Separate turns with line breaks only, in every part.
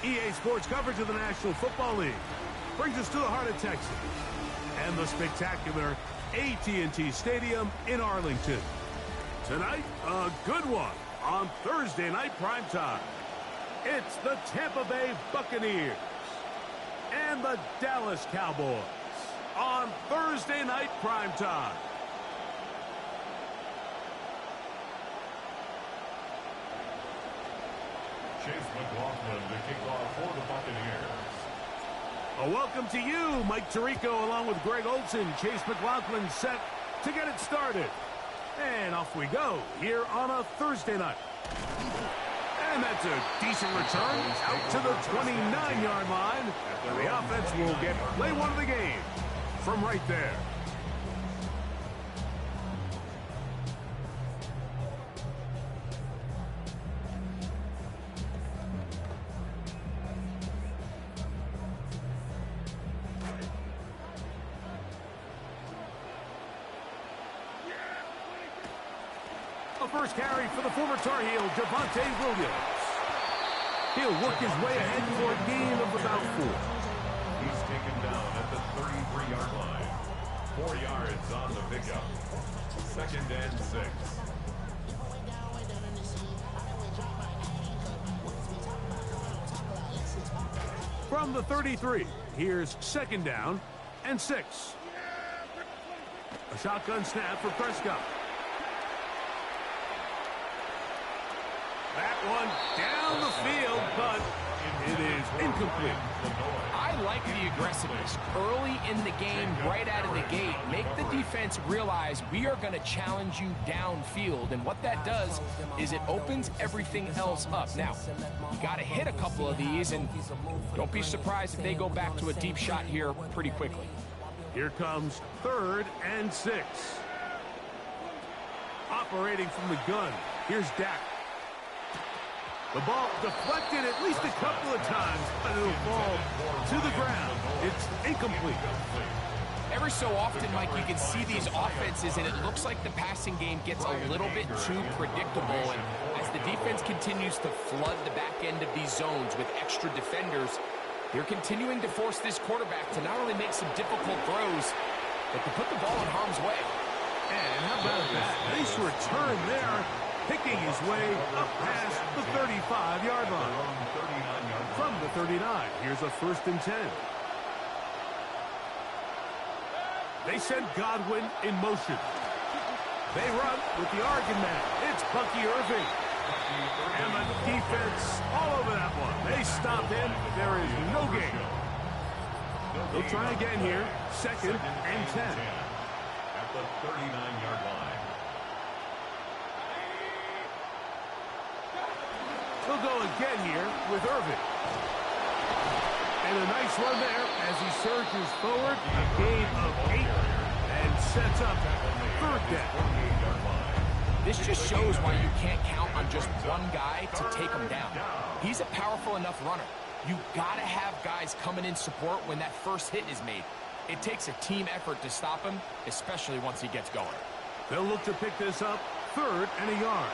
EA Sports coverage of the National Football League brings us to the heart of Texas and the spectacular AT&T Stadium in Arlington. Tonight, a good one on Thursday night primetime. It's the Tampa Bay Buccaneers and the Dallas Cowboys on Thursday night primetime.
Chase McLaughlin to kick off for the Buccaneers.
A welcome to you, Mike Tirico, along with Greg Olson. Chase McLaughlin set to get it started. And off we go here on a Thursday night. And that's a decent return out to the 29-yard line. And the offense will get play one of the game from right there. A first carry for the former Tar Heel, Javonte Williams. He'll work his way ahead for a gain of about 4.
He's taken down at the 33-yard line. 4 yards on the pickup. 2nd and 6.
From the 33, here's 2nd down and 6. A shotgun snap for Prescott. That one down the field, but it is incomplete.
I like the aggressiveness early in the game, right out of the gate. Make the defense realize we are going to challenge you downfield, and what that does is it opens everything else up. Now, you got to hit a couple of these, and don't be surprised if they go back to a deep shot here pretty quickly.
Here comes 3rd and 6. Operating from the gun, here's Dak. The ball deflected at least a couple of times, but it'll fall to the ground. It's incomplete.
Every so often, Mike, you can see these offenses, and it looks like the passing game gets a little bit too predictable. And as the defense continues to flood the back end of these zones with extra defenders, they're continuing to force this quarterback to not only make some difficult throws, but to put the ball in harm's way.
And how about that? Nice return there, picking his way up past the 35-yard line. From the 39, here's a 1st and 10. They send Godwin in motion. They run with the Oregon man. It's Bucky Irving. And the defense all over that one. They stop him. There is no gain. They'll try again here. 2nd and 10.
At the 39-yard line.
They'll go again here with Irving. And a nice run there as he surges forward. A gain of 8 and sets up 3rd down.
This just shows why you can't count on just one guy to take him down. He's a powerful enough runner. You got to have guys coming in support when that first hit is made. It takes a team effort to stop him, especially once he gets going.
They'll look to pick this up 3rd and a yard.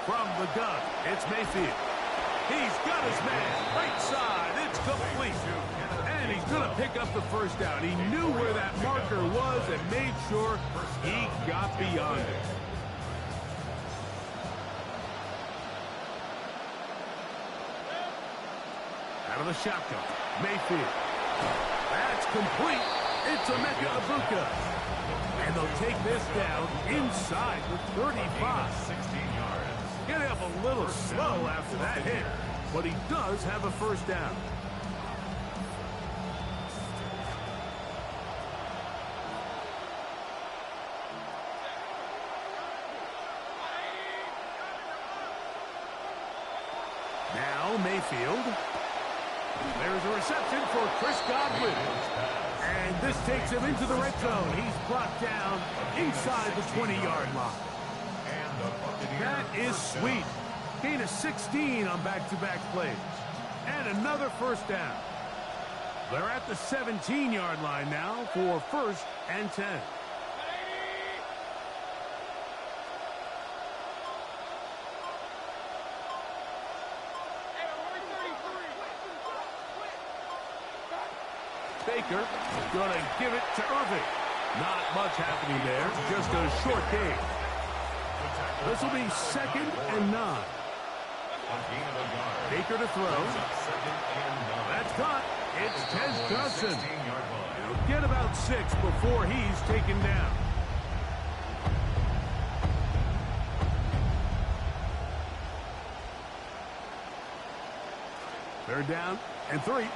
From the gun, it's Mayfield. He's got his man, right side, it's complete. And he's going to pick up the 1st down. He knew where that marker was and made sure he got beyond it. Out of the shotgun, Mayfield. That's complete. It's Emeka Egbuka. And they'll take this down inside the 35.
16 yards.
Getting up a little slow after that hit, but he does have a 1st down. Now Mayfield. There's a reception for Chris Godwin. And this takes him into the red zone. He's brought down inside the 20-yard line. That is sweet. Gain of 16 on back-to-back plays. And another 1st down. They're at the 17-yard line now for 1st and 10. Baker gonna give it to Irving. Not much happening there, just a short gain. This will be 2nd and 9. Baker to throw. That's caught. It's Ted Johnson. He'll get about 6 before he's taken down. Third down and 3.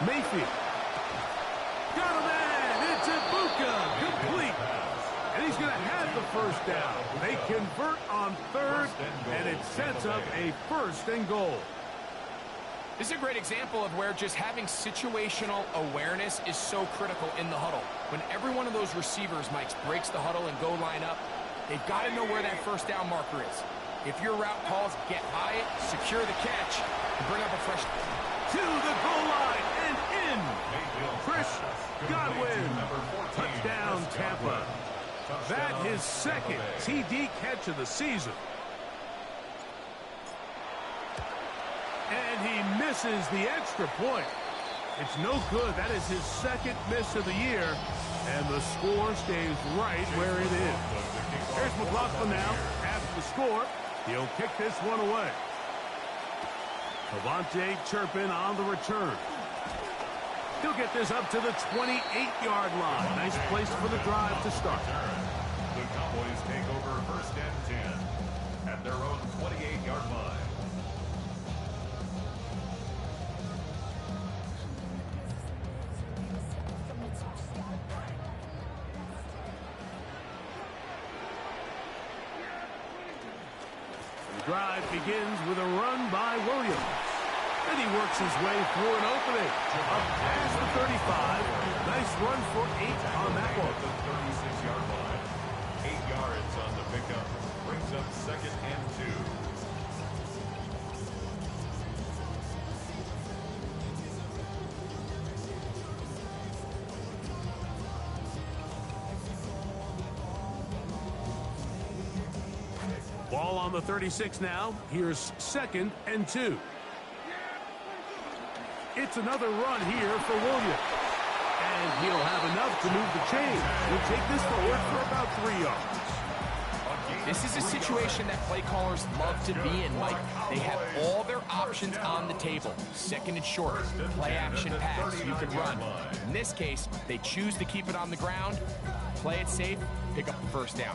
Mayfield. Got him in. It's Ibuka. Complete. And he's going to have the first down. They convert on 3rd, and it sets up a 1st and goal.
This is a great example of where just having situational awareness is so critical in the huddle. When every one of those receivers, Mike, breaks the huddle and go line up, they've got to know where that first down marker is. If your route calls, get by it, secure the catch, and bring up a fresh...
To the goal line and in. Chris Godwin. Touchdown, Tampa. That his 2nd TD catch of the season. And he misses the extra point. It's no good. That is his 2nd miss of the year. And the score stays right where it is. Here's McLaughlin now. After the score, he'll kick this one away. Devontae Turpin on the return. He'll get this up to the 28-yard line. Nice place for the drive to start.
The Cowboys take over 1st and 10 at their own 28-yard line.
The drive begins with a run by Williams. And he works his way through an opening. Up past the 35. Nice run for 8 on that one.
The 36-yard line. 8 yards on the pickup. Brings up 2nd and 2.
Ball on the 36 now. Here's 2nd and 2. It's another run here for Williams. And he'll have enough to move the chain. He'll take this forward for about 3 yards.
This is a situation that play callers love to be in, Mike. They have all their options on the table. 2nd and short, play action pass, you can run. In this case, they choose to keep it on the ground, play it safe, pick up the first down.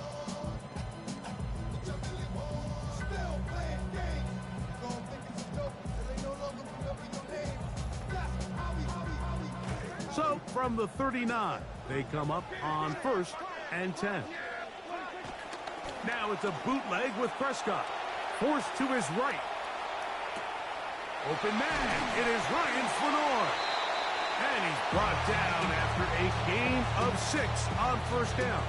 So from the 39, they come up on 1st and 10. Now it's a bootleg with Prescott. Forced to his right. Open man. It is Ryan Flanor. And he's brought down after a gain of 6 on 1st down.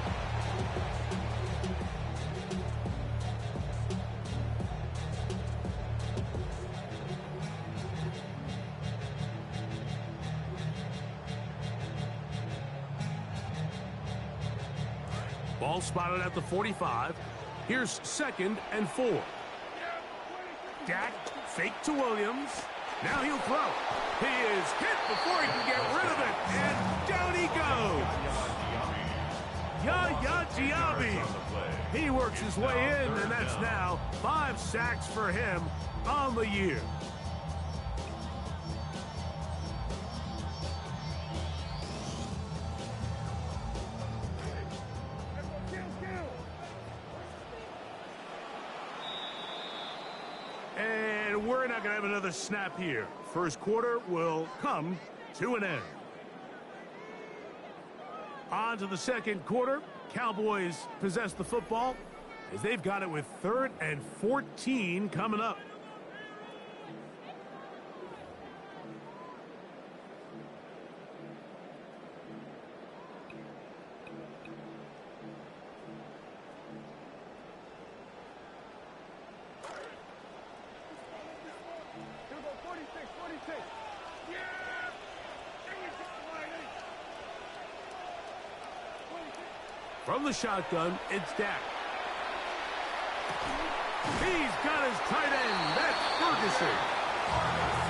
Ball spotted at the 45. Here's 2nd and 4. Dak fake to Williams. Now he'll throw. He is hit before he can get rid of it. And down he goes. Yaya Diaby. He works his way in, and that's now 5 sacks for him on the year. And we're not going to have another snap here. First quarter will come to an end. On to the second quarter. Cowboys possess the football as they've got it with 3rd and 14 coming up. From the shotgun, it's Dak. He's got his tight end. That's Ferguson.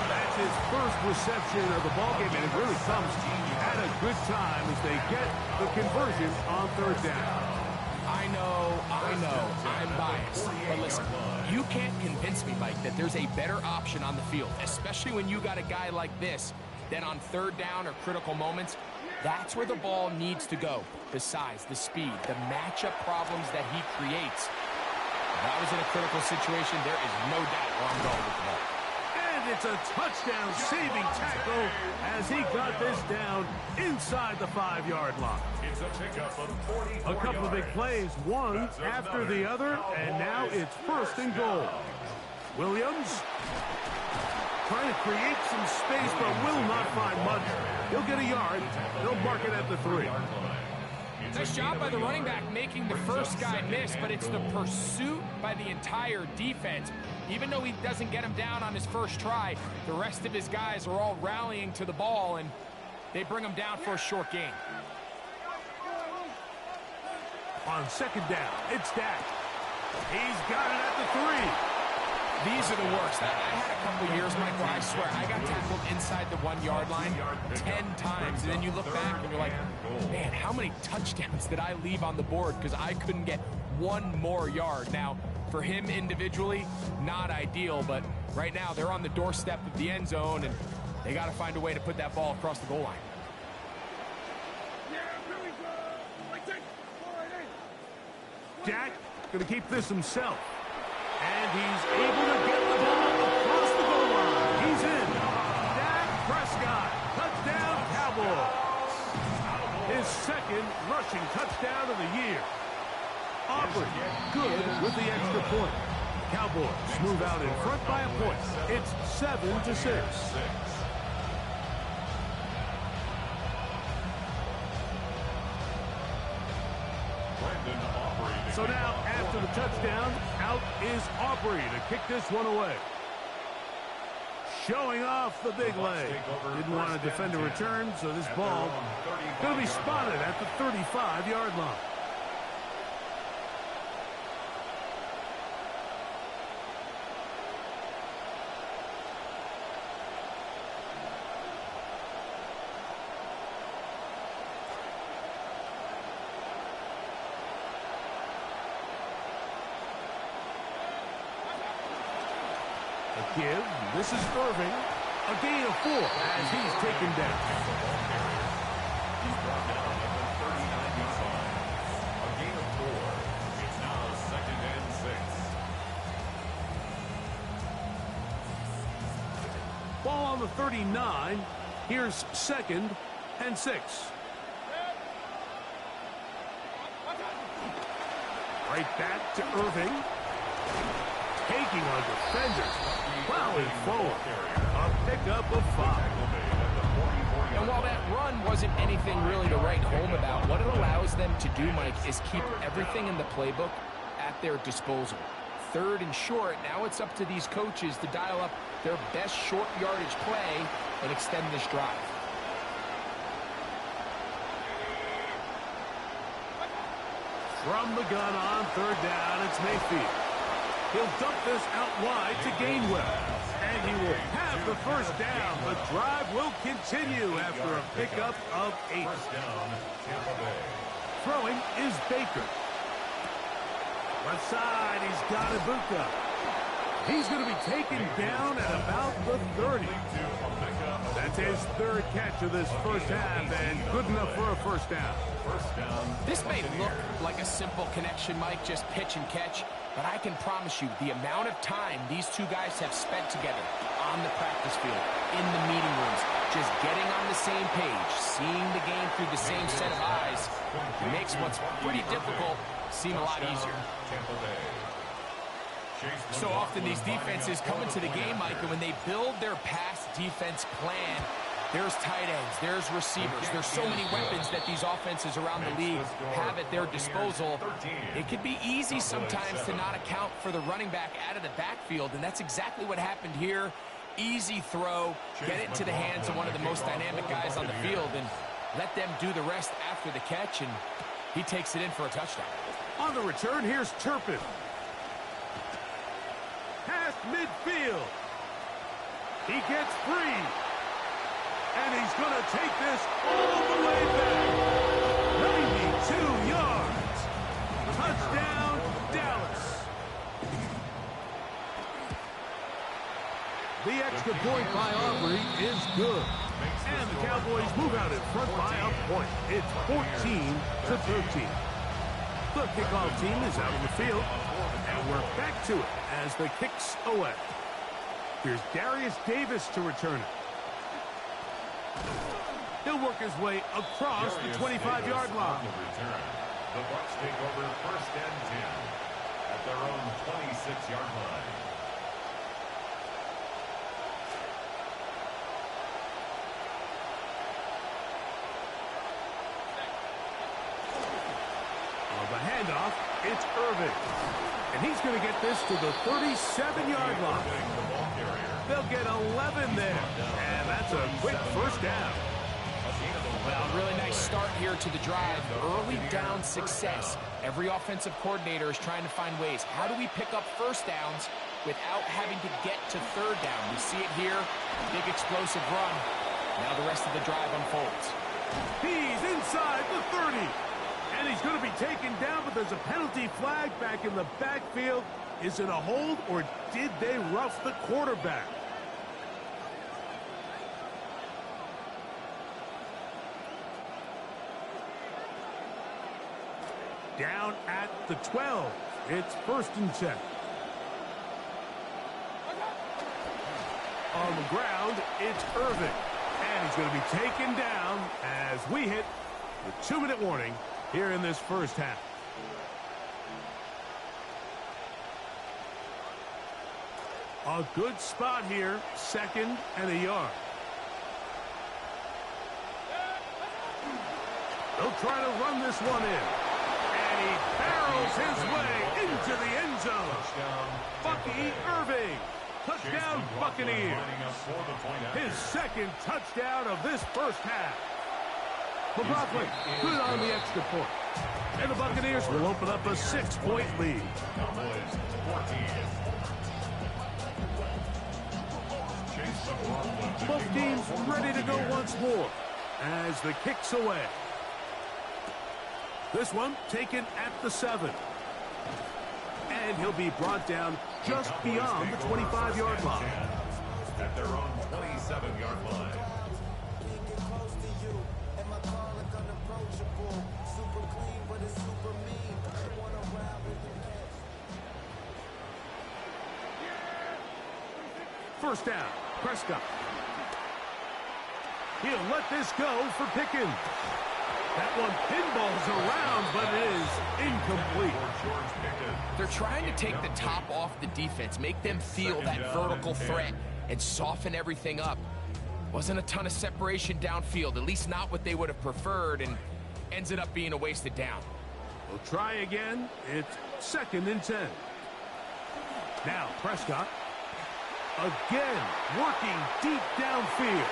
That's his first reception of the ballgame, and it really comes at a good time as they get the conversion on third down.
I know, I'm biased. But listen, you can't convince me, Mike, that there's a better option on the field, especially when you got a guy like this, that on third down or critical moments, that's where the ball needs to go. The size, the speed, the matchup problems that he creates. If I was in a critical situation, there is no doubt where I'm going with the ball.
And it's a touchdown-saving tackle as he got this down inside the 5-yard line.
It's a pickup of 44
A couple of big plays, one after the other, and now it's first and goal. Williams trying to create some space, but will not find much. He'll get a yard. They'll mark it at the 3.
Nice job by the running back making the first guy miss, but it's the pursuit by the entire defense. Even though he doesn't get him down on his first try, the rest of his guys are all rallying to the ball, and they bring him down for a short gain.
On second down, it's Dak. He's got it at the 3.
These are the worst. I had a couple years, Mike, where I swear I got tackled inside the 1-yard line 10 times, and then you look back and you're like, man, how many touchdowns did I leave on the board because I couldn't get one more yard? Now, for him individually, not ideal, but right now they're on the doorstep of the end zone, and they got to find a way to put that ball across the goal line.
Dak going to keep this himself. And he's able to get the ball across the goal line. He's in. Dak Prescott, touchdown Cowboys. His second rushing touchdown of the year. Aubrey, good with the extra point. Cowboys move out in front by a point. It's 7-6. So now, after the touchdown, out is Aubrey to kick this one away. Showing off the big leg. Didn't want to defend a return, so this ball going to be spotted at the 35-yard line. Give. This is Irving. A gain of 4 as he's taken down.
He's brought down at the 39-yard line. A gain of 4. It's now 2nd and 6.
Ball on the 39. Here's 2nd and 6. Right back to Irving. Taking on defenders. Plowing forward. A pickup of 5.
And while that run wasn't anything really to write home about, what it allows them to do, Mike, is keep everything in the playbook at their disposal. 3rd and short, now it's up to these coaches to dial up their best short yardage play and extend this drive.
From the gun on 3rd down, it's Mayfield. He'll dump this out wide to Gainwell. And he will have the first down. The drive will continue after a pickup of 8.
First down, Tampa Bay.
Throwing is Baker. Left side, he's got Ibuka. He's going to be taken down at about the 30. That's his 3rd catch of this first half, and good enough for a first down.
First down.
This may look like a simple connection, Mike, just pitch and catch, but I can promise you the amount of time these two guys have spent together on the practice field, in the meeting rooms, just getting on the same page, seeing the game through the same set of eyes, makes what's pretty difficult seem a lot easier. So often these defenses come into the game, Mike, and when they build their pass defense plan, there's tight ends, there's receivers, there's so many weapons that these offenses around the league have at their disposal. It could be easy sometimes to not account for the running back out of the backfield, and that's exactly what happened here. Easy throw, get it into the hands of one of the most dynamic guys on the field, and let them do the rest after the catch, and He takes it in for a touchdown.
On the return, here's Turpin. Past midfield. He gets free. And he's going to take this all the way back. 92 yards. Touchdown, Dallas. The extra point by Aubrey is good. And the Cowboys move out in front by a point. It's 14-13. The kickoff team is out on the field. And we're back to it as the kick's away. Here's Darius Davis to return it. He'll work his way across the 25-yard line.
The Bucs take over first and 10 at their own 26-yard line.
On the handoff, it's Irving. And he's going to get this to the 37-yard line. They'll get 11 there. And that's a quick first down.
Well, really nice start here to the drive. Early down success. Every offensive coordinator is trying to find ways. How do we pick up first downs without having to get to third down? We see it here. Big explosive run. Now the rest of the drive unfolds.
He's inside the 30. And he's going to be taken down, but there's a penalty flag back in the backfield. Is it a hold, or did they rough the quarterback? Down at the 12. It's first and 10. On the ground, it's Irving. And he's going to be taken down as we hit the 2-minute warning here in this first half. A good spot here, 2nd and a yard. They'll try to run this one in. And he barrels his way into the end zone. Bucky Irving. Touchdown, Buccaneers. His 2nd touchdown of this first half. McLaughlin, good on the extra point. And the Buccaneers will open up a 6-point lead. Both teams ready to go once more as the kick's away. This one taken at the 7. And he'll be brought down just beyond the 25-yard line.
At their own 27-yard line.
First down, Prescott. He'll let this go for Pickens. That one pinballs around, but it is incomplete.
They're trying to take the top off the defense, make them feel that vertical threat, and soften everything up. Wasn't a ton of separation downfield, at least not what they would have preferred, and ends it up being a wasted down.
We'll try again. It's 2nd and 10. Now Prescott. Again, working deep downfield.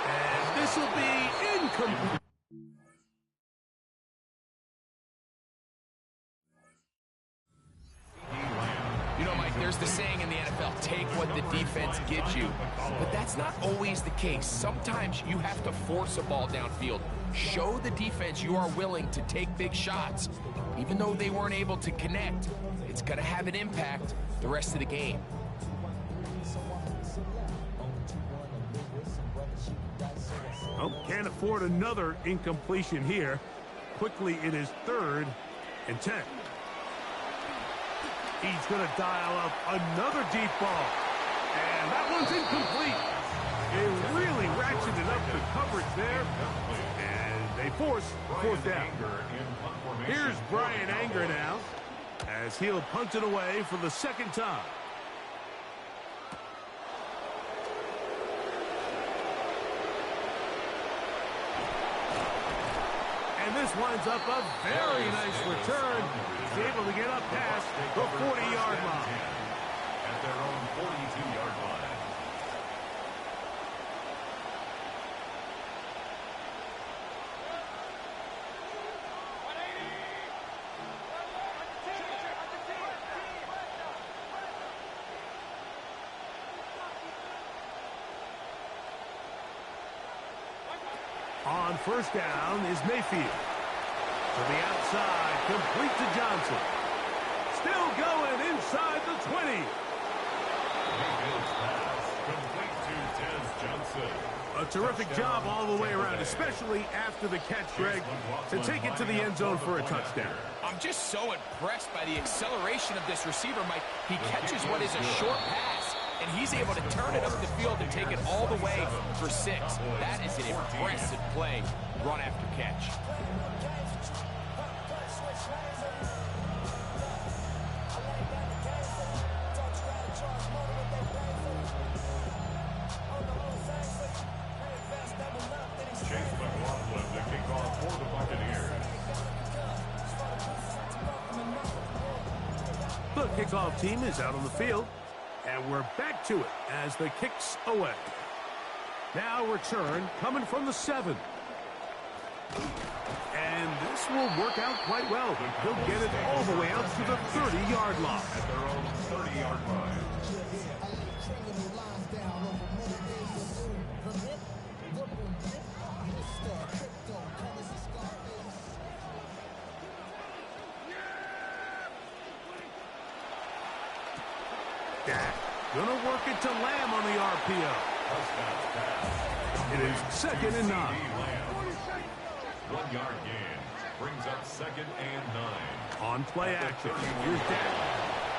And this will be incomplete.
You know, Mike, there's the saying in the NFL, take what the defense gives you. But that's not always the case. Sometimes you have to force a ball downfield. Show the defense you are willing to take big shots. Even though they weren't able to connect, it's going to have an impact the rest of the game.
Oh, can't afford another incompletion here. Quickly, it is 3rd and 10. He's going to dial up another deep ball. And that one's incomplete. They really ratcheted up the coverage there. And they force 4th down. Here's Brian Anger now as he'll punt it away for the 2nd time. And this winds up a very nice return. He's able to get up past the 40-yard line.
At their own 42-yard line.
On first down is Mayfield. To the outside, complete to Johnson. Still going inside the 20.
Mayfield's pass, complete to Des Johnson.
A terrific job all the way around, especially after the catch, Greg, to take it to the end zone for a touchdown.
I'm just so impressed by the acceleration of this receiver, Mike. He catches what is a short pass, and he's able to turn it up the field and take it all the way for 6. That is an impressive play, run after catch.
The kickoff team is out on the field, and we're back to it as the kick's away. Now return coming from the 7. And this will work out quite well. He'll get it all the way out to the 30-yard line.
At their own 30-yard line.
Dak gonna work it to Lamb on the RPO. It is 2nd and 9.
1 yard gain brings up 2nd and 9.
On play action, here's Dak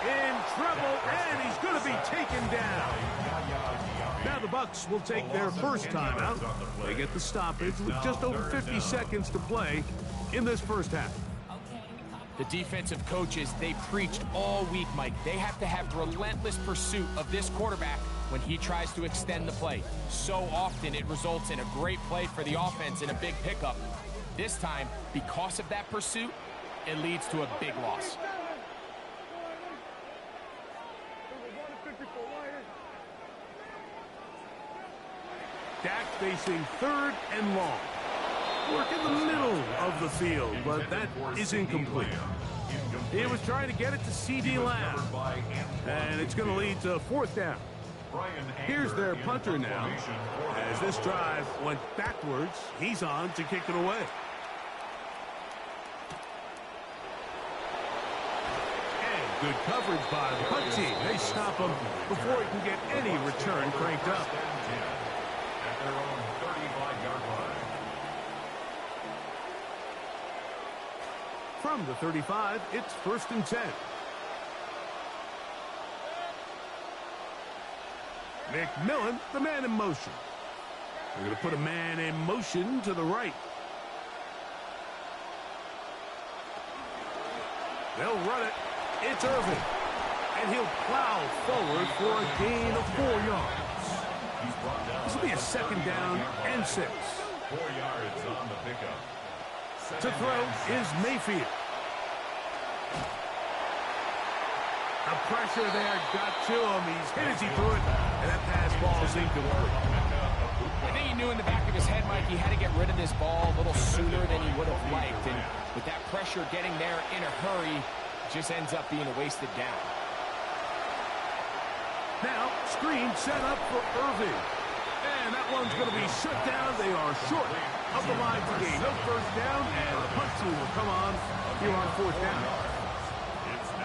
in trouble, and he's gonna be taken down. Now the Bucks will take their first timeout. They get the stoppage with just over 50 seconds to play in this first half.
The defensive coaches, they preached all week, Mike. They have to have relentless pursuit of this quarterback when he tries to extend the play. So often it results in a great play for the offense and a big pickup. This time, because of that pursuit, it leads to a big loss.
Dak facing 3rd and long. Work in the middle of the field, but that is incomplete. He was trying to get it to C.D. Lamb, and it's going to lead to 4th down. Here's their punter now. As this drive went backwards, he's on to kick it away. And good coverage by the punt team. They stop him before he can get any return cranked up.
At their own 35-yard line.
From the 35, it's 1st and 10. McMillan, the man in motion. We're going to put a man in motion to the right. They'll run it. It's Irvin. And he'll plow forward for a gain of 4 yards. This will be a 2nd down and 6.
4 yards on the pickup.
To throw is Mayfield. The pressure there got to him. He's hit as he threw it, and that pass ball is incomplete.
I think he knew in the back of his head, Mike, he had to get rid of this ball a little sooner than he would have liked. And with that pressure getting there in a hurry, it just ends up being a wasted down.
Now, screen set up for Irving. And that one's going to be shut down. They are short of the line to gain. No first down, and the punt team will come on here on 4th down.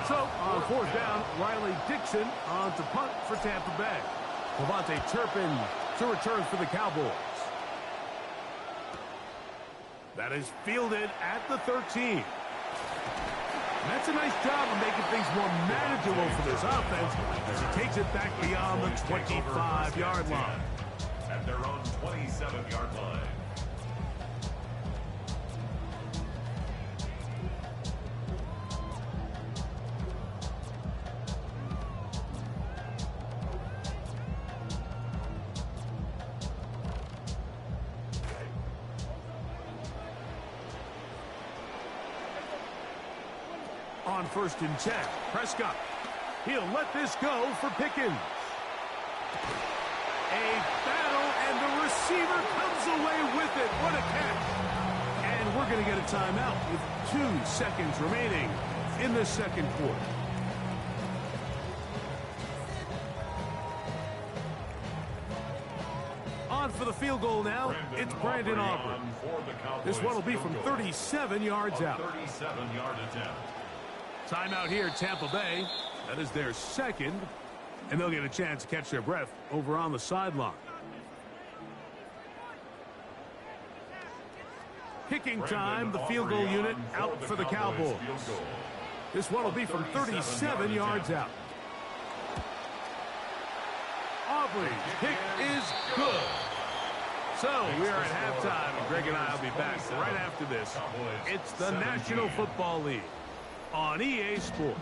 So, on 4th down, Riley Dixon on to punt for Tampa Bay. Devontae Turpin to return for the Cowboys. That is fielded at the 13. And that's a nice job of making things more manageable for this offense as he takes it back beyond the 25-yard line.
At their own 27-yard line.
On 1st and 10, Prescott. He'll let this go for Pickens. A battle, and the receiver comes away with it. What a catch. And we're going to get a timeout with 2 seconds remaining in the 2nd quarter. on for the field goal now. It's Brandon Aubrey. This one will be from 37 yards out.
37-yard attempt.
Timeout here, Tampa Bay. That is their second. And they'll get a chance to catch their breath over on the sideline. Kicking time, the field goal unit out for the Cowboys. This one will be from 37 yards out. Aubrey's kick is good. So we are at halftime, and Greg and I will be back right after this. It's the National Football League on EA Sports.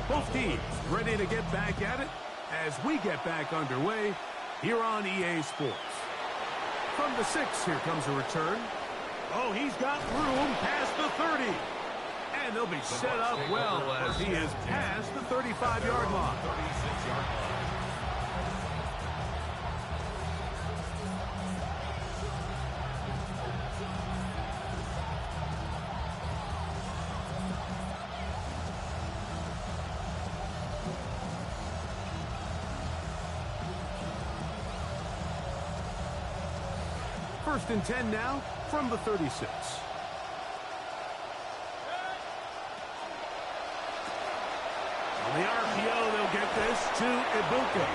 Both teams ready to get back at it as we get back underway here on EA Sports. From the 6, here comes a return. Oh, he's got room past the 30. And they'll be set up well as he is past the 35-yard line.
36-yard line.
First and 10 now from the 36. On the RPO, they'll get this to Ibuka.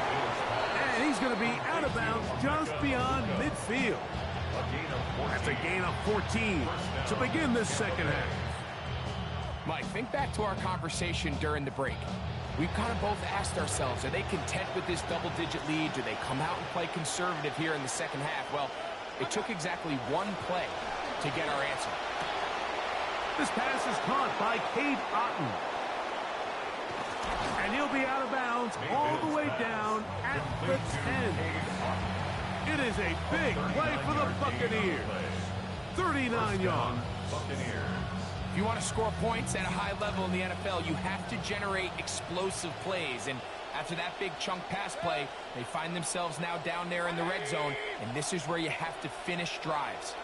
And he's going to be out of bounds just beyond midfield. That's a gain of 14 to begin this second half.
Mike, think back to our conversation during the break. We've kind of both asked ourselves, are they content with this double-digit lead? Do they come out and play conservative here in the second half? Well, it took exactly one play to get our answer.
This pass is caught by Cade Otton. And he'll be out of bounds all the way down at the 10. It is a big play for the Buccaneers. 39 yards.
If you want to score points at a high level in the NFL, you have to generate explosive plays. And after that big chunk pass play, they find themselves now down there in the red zone, and this is where you have to finish drives.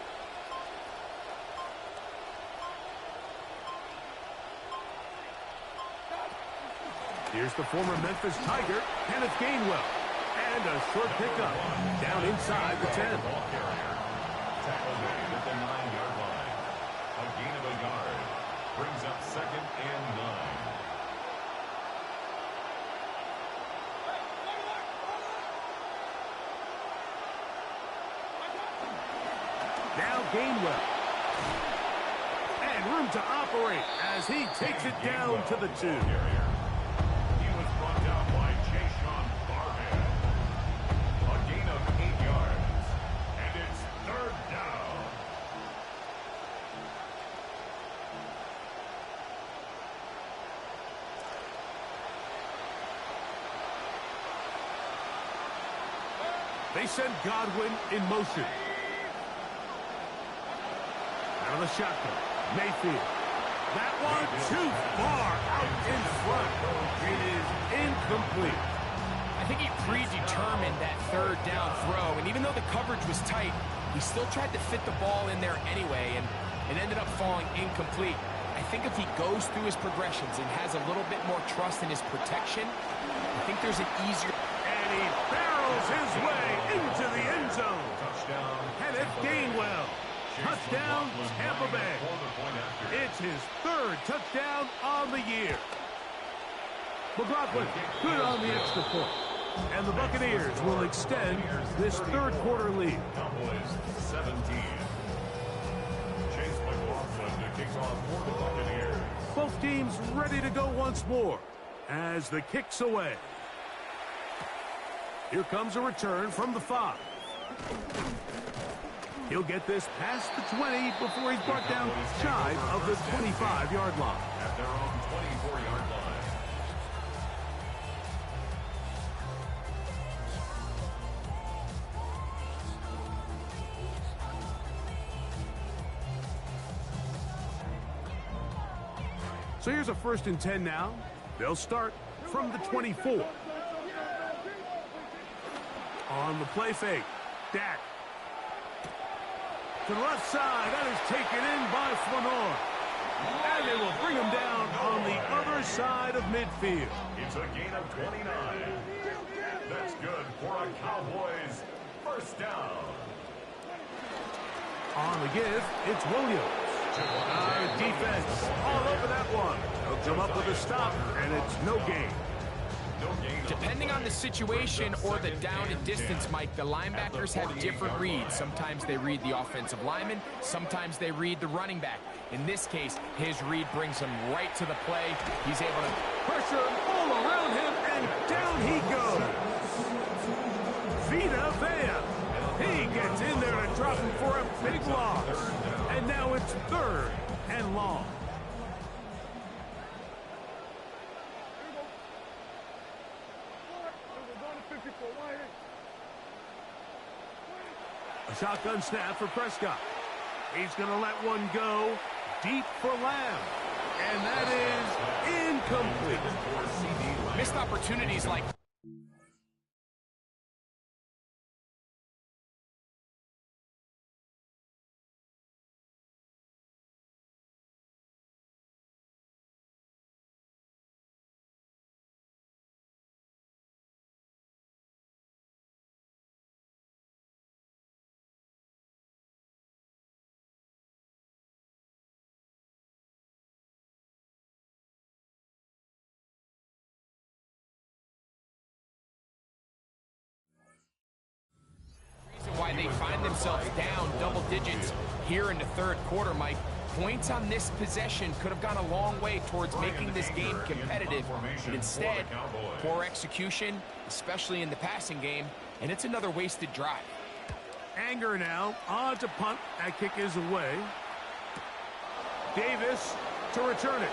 Here's the former Memphis Tiger, Kenneth Gainwell. And a short pickup down inside the 10.
Tackled at the 9-yard line. A gain of a yard. Brings up second and 9.
Now Gainwell. And room to operate as he takes it down to the 2.
He was brought down by Jason Barhead. A gain of 8 yards. And it's third down.
They send Godwin in motion. Out of the shotgun. Mayfield. That one too far out in front. It is incomplete.
I think he predetermined that third down throw, and even though the coverage was tight, he still tried to fit the ball in there anyway, and it ended up falling incomplete. I think if he goes through his progressions and has a little bit more trust in his protection, I think there's an easier...
And he barrels his way into the end zone.
Touchdown.
Kenneth Gainwell. Touchdown, Tampa Bay. It's his third touchdown on the year. McLaughlin, good on the extra point. And the Buccaneers will extend this third quarter lead.
Cowboys 17. Chase McLaughlin to kick off for the Buccaneers.
Both teams ready to go once more as the kick's away. Here comes a return from the 5. He'll get this past the 20 before he's brought down shy of the 25-yard line.
At their own 24-yard line.
So here's a first and 10 now. They'll start from the 24. On the play fake, Dak. To the left side, that is taken in by Flanor. And they will bring him down on the other side of midfield.
It's a gain of 29. That's good for a Cowboys first down.
On the give, it's Williams. Defense all over that one. He'll come up with a stop, and it's no gain.
Depending on the situation or the down and distance, Mike, the linebackers have different reads. Sometimes they read the offensive lineman. Sometimes they read the running back. In this case, his read brings him right to the play. He's able to
pressure all around him, and down he goes. Vita Vea. He gets in there to drop him for a big loss. And now it's 3rd and long. A shotgun snap for Prescott. He's going to let one go deep for Lamb. And that is incomplete.
Missed opportunities like why they find themselves down double digits here in the 3rd quarter, Mike. Points on this possession could have gone a long way towards making this game competitive. But instead, poor execution, especially in the passing game, and it's another wasted drive.
Anger now on to punt. That kick is away. Davis to return it.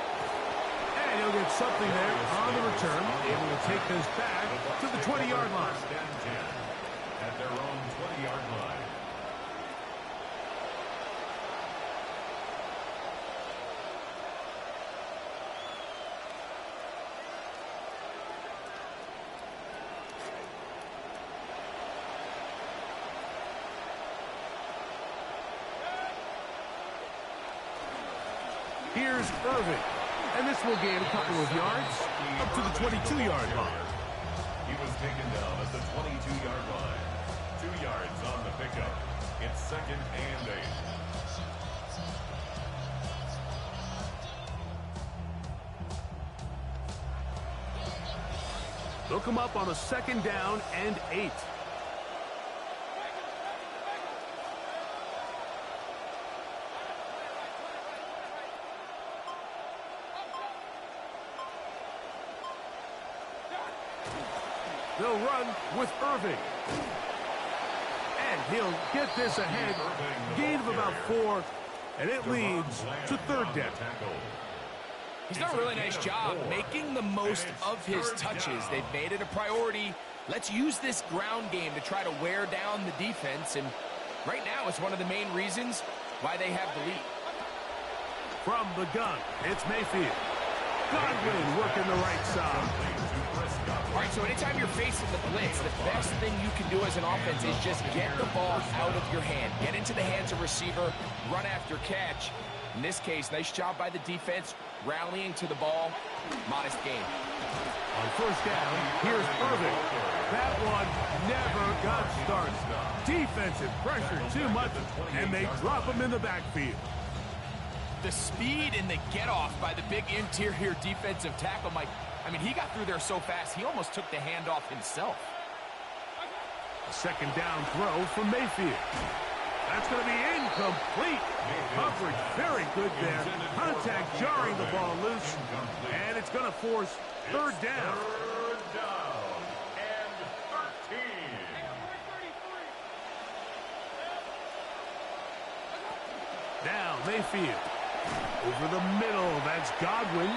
And he'll get something there on the return. Able to take this back to the 20-yard line.
At their own 20-yard line.
Here's Irving. And this will gain a couple of yards up to the 22-yard line.
He was taken down at the 22-yard line. 2 yards on the pickup. It's 2nd and 8.
They'll come up on a 2nd down and 8. They'll run with Irving. And he'll get this ahead. Gain of about 4. And it leads to 3rd down.
He's done a really nice job making the most of his touches. They've made it a priority. Let's use this ground game to try to wear down the defense. And right now, it's one of the main reasons why they have the lead.
From the gun, it's Mayfield. Godwin working the right side.
All right, so anytime you're facing the blitz, the best thing you can do as an offense is just get the ball out of your hand. Get into the hands of receiver, run after catch. In this case, nice job by the defense, rallying to the ball. Modest gain.
On 1st down, here's Irving. That one never got started. Defensive pressure too much, and they drop him in the backfield.
The speed and the get-off by the big interior defensive tackle, Mike. I mean, he got through there so fast, he almost took the handoff himself.
A 2nd down throw from Mayfield. That's going to be incomplete. Coverage very good there. Contact jarring the ball loose. And it's going to force 3rd down.
3rd down and 13.
Now Mayfield. Over the middle, that's Godwin.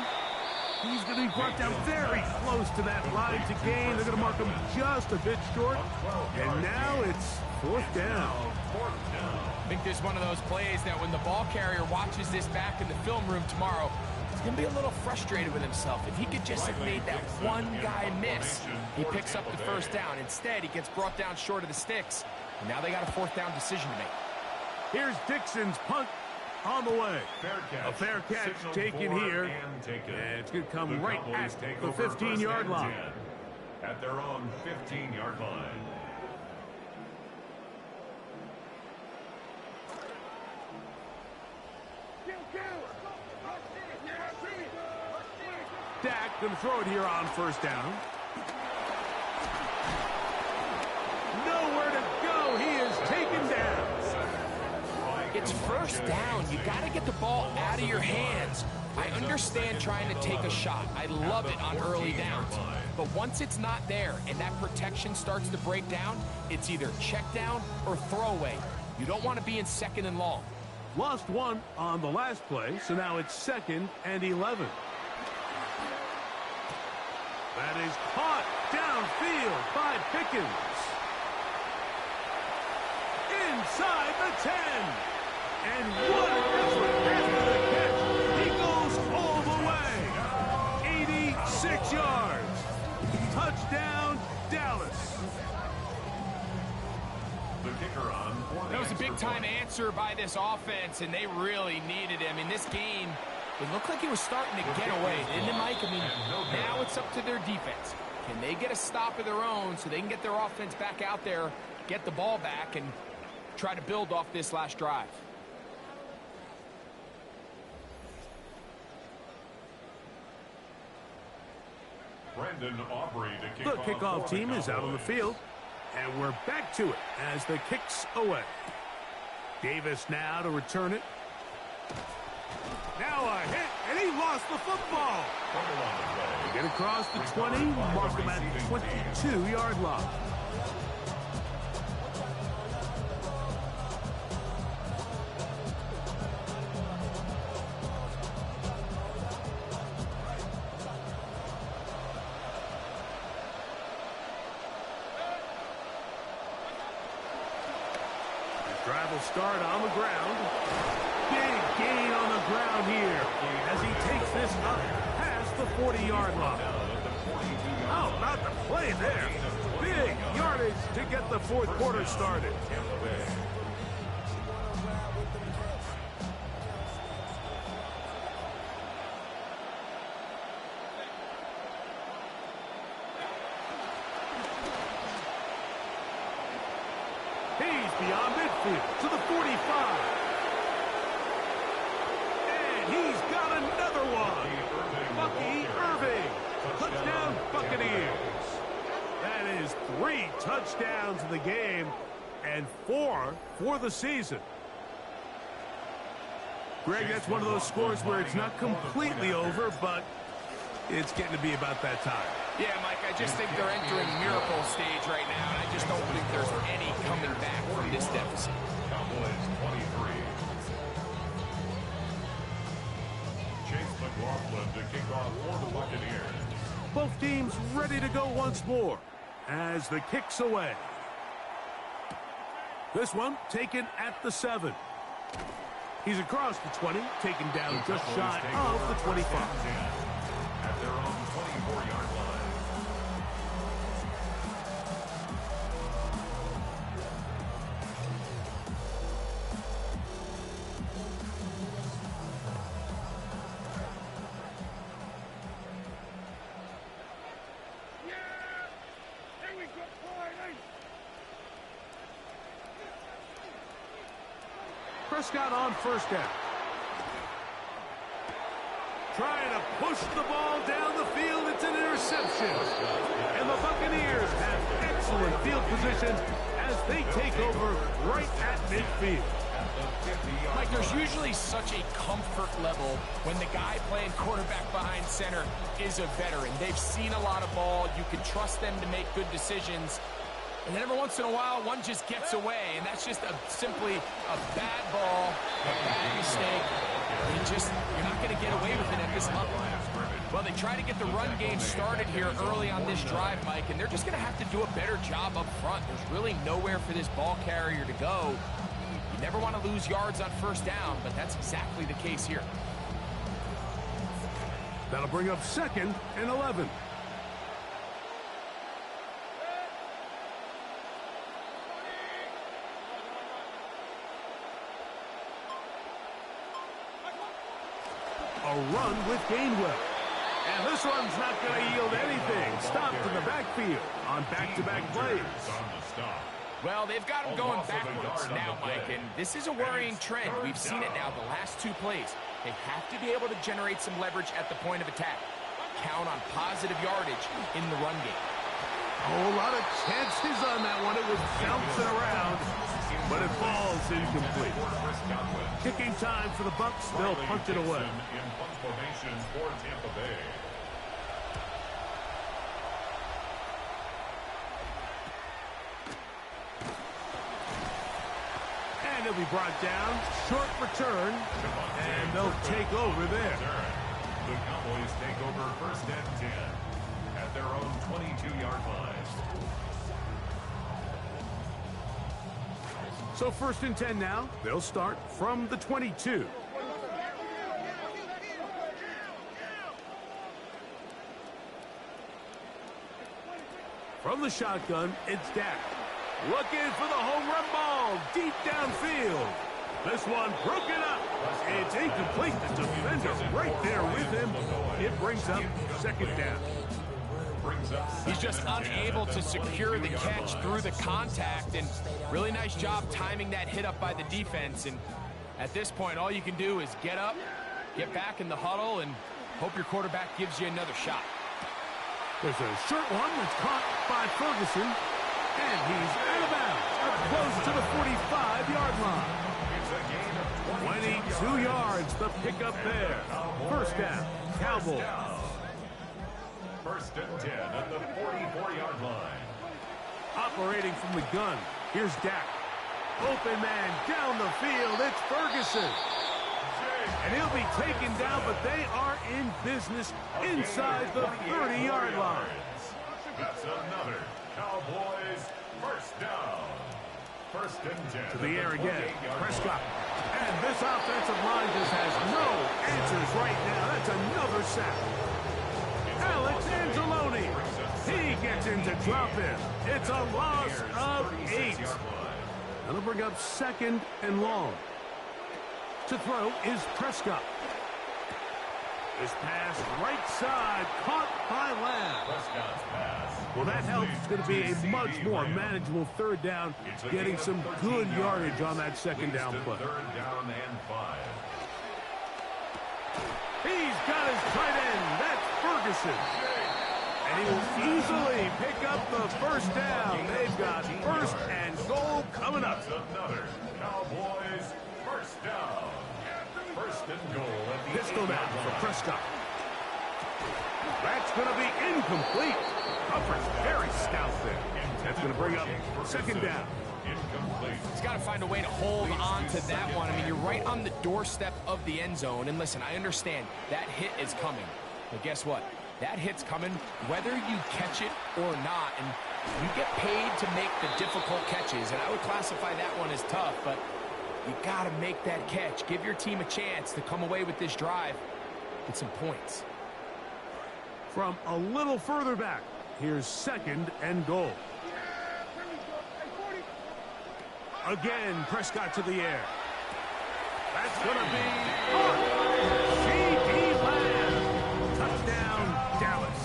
He's going to be brought down very close to that line to gain. They're going to mark him just a bit short. And now it's 4th down.
I think there's one of those plays that when the ball carrier watches this back in the film room tomorrow, he's going to be a little frustrated with himself. If he could just have made that one guy miss, he picks up the 1st down. Instead, he gets brought down short of the sticks. And now they got a 4th down decision to make.
Here's Dixon's punt. on the way.
Fair catch.
A fair catch
Signal
taken
for
here.
and taken.
And it's going to come
The
right
Cowboys
at
take
the
over
15-yard
first and
line.
10 at their own 15-yard line.
Dak going to throw it here on first down. Nowhere to go. He is taken down.
It's first down. You got to get the ball out of your hands. I understand trying to take a shot. I love it on early downs. But once it's not there and that protection starts to break down, it's either check down or throwaway. You don't want to be in second and long.
Lost one on the last play, so now it's 2nd and 11. That is caught downfield by Pickens. Inside the 10. And what an effort after the catch. He goes all the way. 86 yards. Touchdown, Dallas.
The kicker on.
That was a big-time answer by this offense, and they really needed him. In this game, it looked like he was starting to get away, didn't it, Mike? I mean, now it's up to their defense. Can they get a stop of their own so they can get their offense back out there, get the ball back, and try to build off this last drive?
Brendan Aubrey to
The
kick
kickoff team is out on the field, and we're back to it as the kick's away. Davis now to return it. Now a hit, and he lost the football. Get across the 20, mark him at 22-yard line. Drive will start on the ground. Big gain on the ground here as he takes this up past the 40-yard line. How about the play there? Big yardage to get the fourth quarter started. He's beyond midfield to the 45. And he's got another one. Bucky Irving. Touchdown, Buccaneers. That is 3 touchdowns in the game and 4 for the season. Greg, that's one of those scores where it's not completely over, but it's getting to be about that time.
Yeah, Mike, I just think they're entering miracle stage right now, and I just don't think there's any coming back from this deficit.
Cowboys 23. Chase McLaughlin to kick off for the Buccaneers.
Both teams ready to go once more as the kick's away. This one taken at the 7. He's across the 20, taken down just shy of the 25.
At their own 24-yard line.
Prescott on first down. Trying to push the ball down the field. It's an interception. And the Buccaneers have excellent field position as they take over right at midfield.
Mike, there's usually such a comfort level when the guy playing quarterback behind center is a veteran. They've seen a lot of ball. You can trust them to make good decisions. And then every once in a while, one just gets away, and that's just simply a bad ball, a bad mistake. You're not going to get away with it at this level. Well, they try to get the run game started here early on this drive, Mike, and they're just going to have to do a better job up front. There's really nowhere for this ball carrier to go. You never want to lose yards on first down, but that's exactly the case here.
That'll bring up 2nd and 11. a run with Gainwell. And this one's not going to yield anything. Stopped in the backfield on back-to-back plays.
Well, they've got him going backwards now, Mike, and this is a worrying trend. We've seen it now the last 2 plays. They have to be able to generate some leverage at the point of attack. Count on positive yardage in the run game.
A whole lot of chances on that one. It was bouncing around, but it falls incomplete. Kicking time for the Bucs. They'll punt it away. And he'll be brought down. Short return, and they'll take over there.
The Cowboys take over first and 10 at their own 22-yard line.
So first and 10 now. They'll start from the 22. From the shotgun, it's Dak. Looking for the home run ball deep downfield. This one broken up. It's incomplete. The defender right there with him. It brings up second down.
He's just unable to secure the catch through the contact, and really nice job timing that hit up by the defense. And at this point, all you can do is get up, get back in the huddle, and hope your quarterback gives you another shot.
There's a short one that's caught by Ferguson, and he's out of bounds, up close to the 45-yard line. 22 yards, the pickup there. First down, Cowboys.
First and 10 at the 44-yard line.
Operating from the gun, here's Dak. Open man down the field, it's Ferguson. And he'll be taken down, but they are in business inside the 30-yard line.
That's another Cowboys first down. First and 10.
To the air again, Prescott. And this offensive line just has no answers right now. That's another sack. Alex Angeloni. He gets in to drop him. It's a loss of 8. That'll bring up second and long. To throw is Prescott. This pass right side caught by Lamb.
Prescott's pass.
Well, that helps. It's going to be a much more manageable third down, getting some good yardage on that second down play.
Third down and 5.
He's got his tight end. That's Ferguson. And he will easily pick up the first down. They've got first and goal coming up.
Another Cowboys first down. First and goal at the
Pistol down for Prescott. That's going to be incomplete. Coverage very stout there. That's going to bring up second down.
Incomplete.
He's got to find a way to hold on to that one. I mean, you're right on the doorstep of the end zone. And listen, I understand that hit is coming. But guess what? That hit's coming whether you catch it or not. And you get paid to make the difficult catches. And I would classify that one as tough, but you got to make that catch. Give your team a chance to come away with this drive with some points.
From a little further back, here's second and goal. Again, Prescott to the air. That's going to be C.D. Lamb. Touchdown, Dallas.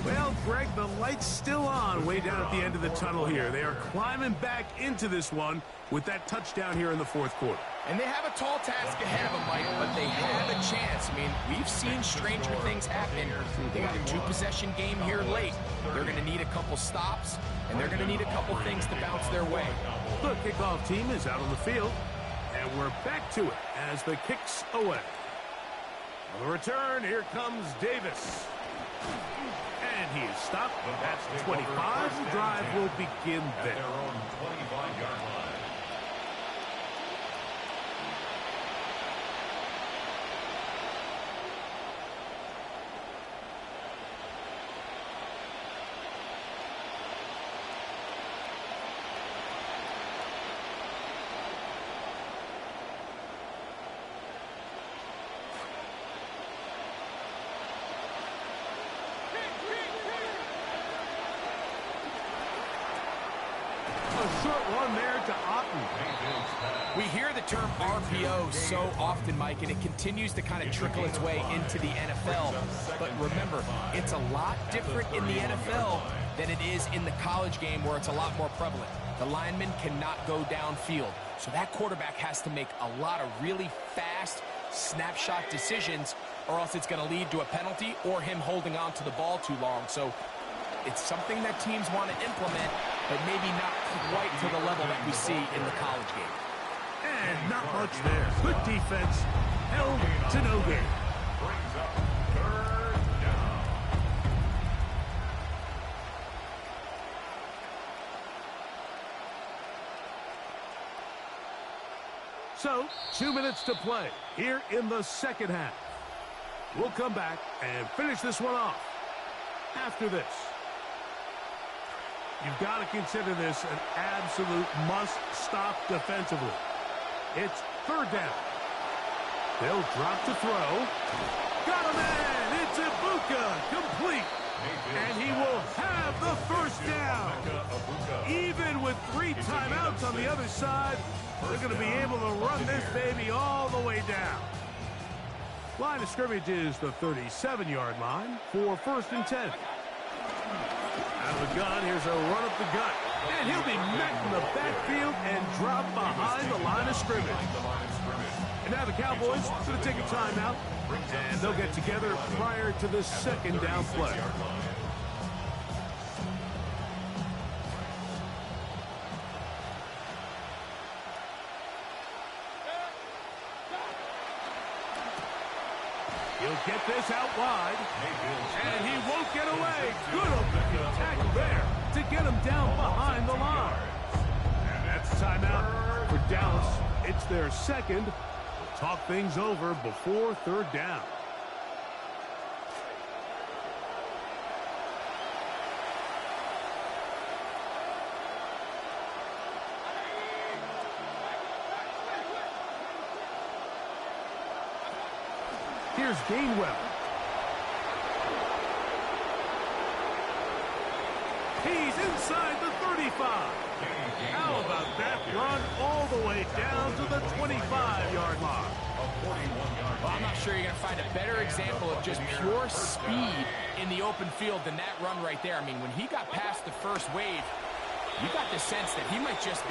Well, Greg, the light's still on way down at the end of the tunnel here. They are climbing back into this one with that touchdown here in the fourth quarter.
And they have a tall task ahead of them, Mike, but they have a chance. I mean, we've seen stranger things happen. They got a 2-possession game here late. They're going to need a couple stops, and they're going to need a couple things to bounce their way.
The kickoff team is out on the field, and we're back to it as the kick's away. On the return, here comes Davis. And he is stopped. That's 25. The drive will begin there.
Their own 25-yard line.
A short one there to Otten.
We hear the term RPO so often, Mike, and it continues to kind of trickle its way into the NFL. But remember, it's a lot different in the NFL than it is in the college game where it's a lot more prevalent. The lineman cannot go downfield. So that quarterback has to make a lot of really fast snapshot decisions, or else it's going to lead to a penalty or him holding on to the ball too long. So it's something that teams want to implement, but maybe not quite to the level that we see in the college game.
And not much there. Good defense. Held to no gain.
Brings up third down.
So, 2 minutes to play here in the second half. We'll come back and finish this one off after this. You've got to consider this an absolute must-stop defensively. It's third down. They'll drop to throw. Got a man. It's Ibuka. Complete. And he will have the first down. Even with 3 timeouts on the other side, they're going to be able to run this baby all the way down. Line of scrimmage is the 37-yard line for 1st and 10. Out of the gun, here's a run up the gut. And he'll be met in the backfield and drop behind the line of scrimmage. And now the Cowboys are going to take a timeout, and they'll get together prior to the second down play. He'll get this out wide, and he won't get away. Good open tackle there to get him down behind the line. And that's timeout for Dallas. It's their second. We'll talk things over before third down. Here's Gainwell. He's inside the 35. How about that run all the way down to the 25-yard line?
Well, I'm not sure you're going to find a better example of just pure speed in the open field than that run right there. I mean, when he got past the first wave, you got the sense that he might just be